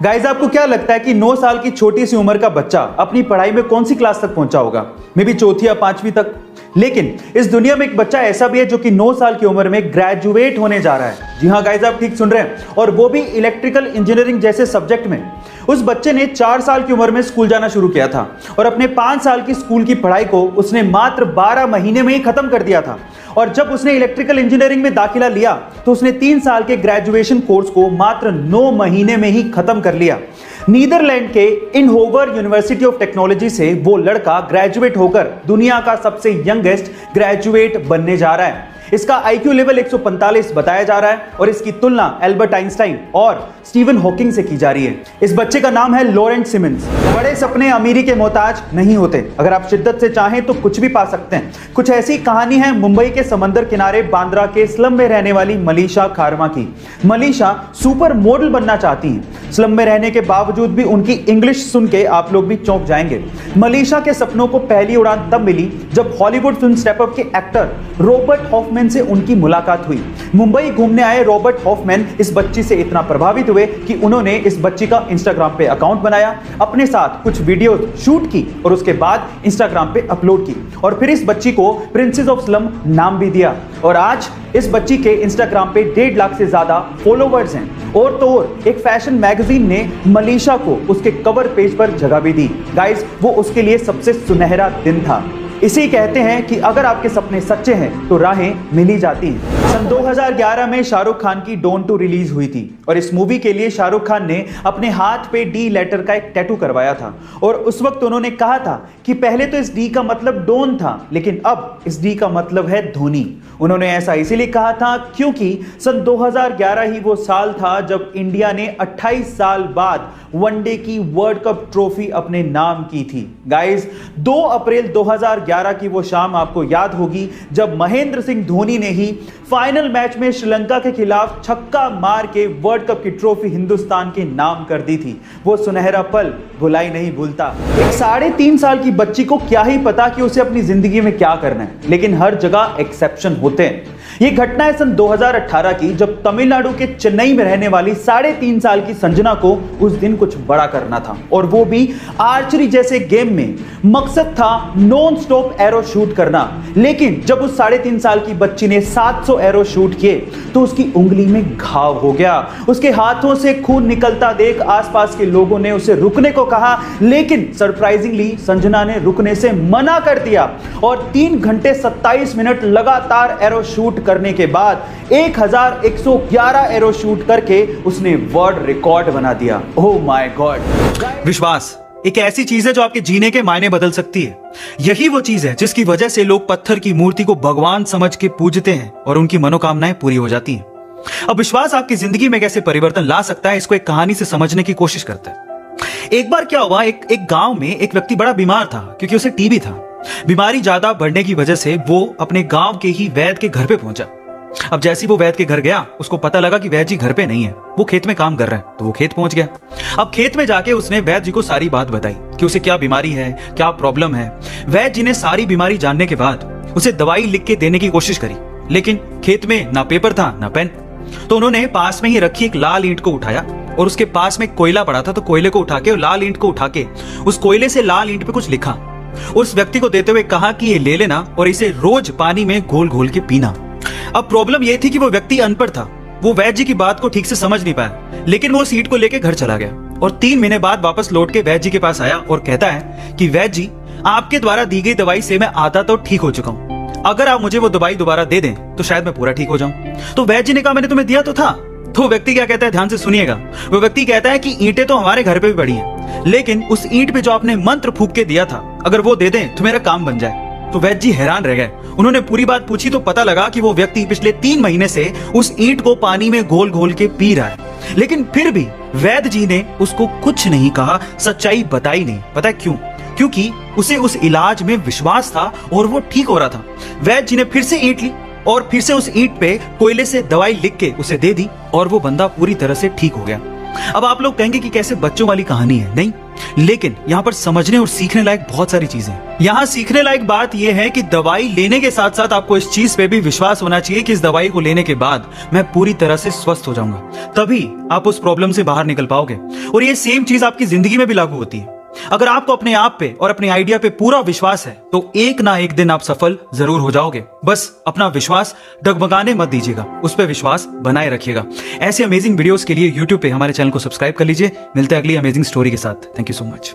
Guys, आपको क्या लगता है कि 9 साल की छोटी सी उम्र का बच्चा अपनी पढ़ाई में कौन सी क्लास तक पहुंचा होगा? मे बी चौथी या 5वीं तक। लेकिन इस दुनिया में एक बच्चा ऐसा भी है जो कि 9 साल की उम्र में ग्रेजुएट होने जा रहा है। जी हां गाइस, आप ठीक सुन रहे हैं, और वो भी इलेक्ट्रिकल इंजीनियरिंग जैसे सब्जेक्ट में। उस बच्चे ने 4 साल की उम्र में स्कूल जाना शुरू किया था और अपने 5 साल की स्कूल की पढ़ाई को उसने मात्र 12 महीने में ही खत्म कर दिया था। और जब उसने इलेक्ट्रिकल इंजीनियरिंग में दाखिला लिया तो उसने 3 साल के ग्रेजुएशन कोर्स को मात्र 9 महीने में ही खत्म कर लिया। नीदरलैंड के इनहोवर यूनिवर्सिटी ऑफ टेक्नोलॉजी से वो लड़का ग्रेजुएट होकर दुनिया का सबसे यंगेस्ट ग्रेजुएट बनने जा रहा है। इसका आईक्यू लेवल 145 बताया जा रहा है और इसकी तुलना एल्बर्ट आइंस्टाइन और स्टीवन हॉकिंग से की जा रही है। इस बच्चे का नाम है लॉरेंट सिमंस। बड़े सपने अमीरी के मोहताज नहीं होते। अगर आप शिद्दत से चाहें तो कुछ भी पा सकते हैं। कुछ ऐसी कहानी है मुंबई के समंदर किनारे बांद्रा के स्लम में रहने वाली मलीशा खारमा की। मलीशा सुपर मॉडल बनना चाहती हैं। स्लम में रहने के बावजूद भी उनकी इंग्लिश सुन के आप लोग भी चौंक जाएंगे। मलीशा के सपनों को पहली उड़ान तब मिली जब हॉलीवुड फिल्म स्टेप अप के एक्टर रॉबर्ट हॉफमैन से उनकी मुलाकात हुई। मुंबई घूमने आए रॉबर्ट हॉफमैन इस बच्ची से इतना प्रभावित हुए कि उन्होंने इस बच्ची का इंस्टाग्राम पे अकाउंट बनाया, अपने साथ कुछ वीडियो शूट की और उसके बाद इंस्टाग्राम पे अपलोड की और फिर इस बच्ची को प्रिंसेस ऑफ स्लम नाम भी दिया। और आज इस बच्ची के इंस्टाग्राम पे 1.5 लाख से ज्यादा फॉलोवर्स हैं। और तो और एक फैशन मैगजीन ने मलीशा को उसके कवर पेज पर जगह भी दी। गाइस, वो उसके लिए सबसे सुनहरा दिन था। इसी कहते हैं कि अगर आपके सपने सच्चे हैं तो राहें मिल ही जाती हैं। सन 2011 में शाहरुख खान की डॉन 2 रिलीज हुई थी और इस मूवी के लिए शाहरुख खान ने अपने हाथ पे डी लेटर का एक टैटू करवाया था। और उस वक्त उन्होंने कहा था कि पहले तो इस डी का मतलब डॉन था, लेकिन अब इस डी का मतलब है धोनी। उन्होंने ऐसा इसीलिए कहा था क्योंकि सन 2011 ही वो साल था जब इंडिया ने 28 साल बाद वनडे की वर्ल्ड कप ट्रॉफी अपने नाम की थी। गाइस, 2 अप्रैल 2011 की वो शाम आपको याद होगी जब महेंद्र सिंह धोनी ने ही फाइनल मैच में श्रीलंका के खिलाफ छक्का मार के वर्ल्ड कप की ट्रॉफी हिंदुस्तान के नाम कर दी थी। वो सुनहरा पल भुलाई नहीं भूलता। एक 3.5 साल की बच्ची को क्या ही पता कि उसे अपनी जिंदगी में क्या करना है, लेकिन हर जगह एक्सेप्शन होते हैं। ये घटना है सन 2018 की, जब तमिलनाडु के चेन्नई में रहने वाली 3.5 साल की संजना को उस दिन कुछ बड़ा करना था और वो भी आर्चरी जैसे गेम में। मकसद था नॉन स्टॉप एरो शूट करना, लेकिन जब उस 3.5 साल की बच्ची ने 700 एरो शूट किए तो उसकी उंगली में घाव हो गया। उसके हाथों से खून निकलता देख आसपास के लोगों ने उसे रुकने को कहा, लेकिन सरप्राइजिंगली संजना ने रुकने से मना कर दिया और 3 घंटे 27 मिनट लगातार एरो शूट करने के बाद 1111 एरो शूट करके उसने वर्ल्ड रिकॉर्ड बना दिया। Oh my God. विश्वास एक ऐसी चीज है जो आपके जीने के मायने बदल सकती है। यही वो चीज है जिसकी वजह से लोग पत्थर की मूर्ति को भगवान समझ के पूजते हैं और उनकी मनोकामनाएं पूरी हो जाती हैं। अब विश्वास आपकी जिंदगी में कैसे परिवर्तन ला सकता है, इसको एक कहानी से समझने की कोशिश करते हैं। एक बार क्या हुआ, एक गांव में एक व्यक्ति बड़ा बीमार था क्योंकि उसे टीबी था। बीमारी ज्यादा बढ़ने की वजह से वो अपने गांव के ही वैद्य के घर पे पहुंचा। अब जैसे वो वैद्य के घर गया, उसको पता लगा कि वैद्य जी घर पे नहीं है, वो खेत में काम कर रहे हैं। तो वो खेत पहुंच गया। अब खेत में जाके उसने वैद्य जी को सारी बात बताई कि उसे क्या बीमारी है, क्या प्रॉब्लम है। वैद्य जी ने सारी बीमारी जानने के बाद उसे दवाई लिख के देने की कोशिश करी, लेकिन खेत में ना पेपर था ना पेन। तो उन्होंने पास में ही रखी एक लाल ईंट को उठाया और उसके पास में कोयला पड़ा था, तो कोयले को उठा के और लाल ईंट को उठा के उस कोयले से लाल ईंट पे कुछ लिखा। उस व्यक्ति को देते हुए कहा कि ये ले लेना और इसे रोज पानी में घोल घोल के पीना। अब प्रॉब्लम यह थी कि वो व्यक्ति अनपढ़ था, वो वैद्य जी की बात को ठीक से समझ नहीं पाया, लेकिन वो सीट को लेकर घर चला गया और 3 महीने बाद वापस लौट के वैद्य जी के पास आया और कहता है कि वैद्य जी, आपके द्वारा दी गई दवाई से मैं आधा तो ठीक हो चुका हूँ, अगर आप मुझे वो दवाई दोबारा दे दें तो शायद मैं पूरा ठीक हो जाऊं। तो वैद्य जी ने कहा, मैंने तुम्हें दिया तो था। तो व्यक्ति क्या कहता है, ध्यान से सुनिएगा। वो व्यक्ति कहता है कि ईंटें तो हमारे घर पे भी पड़ी हैं, लेकिन उस ईंट पे जो आपने मंत्र फूंक के दिया था, अगर वो दे दें तो मेरा काम बन जाए। तो वैद्य जी हैरान रह गए। उन्होंने पूरी बात पूछी तो पता लगा कि वो व्यक्ति पिछले 3 महीने से उस ईंट को पानी में घोल घोल के पी रहा है, लेकिन फिर भी वैद्य जी ने उसको कुछ नहीं कहा, सच्चाई बताई नहीं। पता है क्यों? क्योंकि उसे उस इलाज में विश्वास था और वो ठीक हो रहा था। वैद्य जी ने फिर से ईंट ली और फिर से उस ईंट पे कोयले से दवाई लिख के उसे दे दी और वो बंदा पूरी तरह से ठीक हो गया। अब आप लोग कहेंगे कि कैसे बच्चों वाली कहानी है, नहीं, लेकिन यहाँ पर समझने और सीखने लायक बहुत सारी चीजें हैं। यहाँ सीखने लायक बात यह है कि दवाई लेने के साथ साथ आपको इस चीज पे भी विश्वास होना चाहिए कि इस दवाई को लेने के बाद मैं पूरी तरह से स्वस्थ हो जाऊंगा, तभी आप उस प्रॉब्लम से बाहर निकल पाओगे। और ये सेम चीज आपकी जिंदगी में भी लागू होती है। अगर आपको अपने आप पे और अपने आइडिया पे पूरा विश्वास है तो एक ना एक दिन आप सफल जरूर हो जाओगे। बस अपना विश्वास डगमगाने मत दीजिएगा, उस पर विश्वास बनाए रखिएगा। ऐसे अमेजिंग वीडियोस के लिए YouTube पे हमारे चैनल को सब्सक्राइब कर लीजिए। मिलते हैं अगली अमेजिंग स्टोरी के साथ। Thank you so much.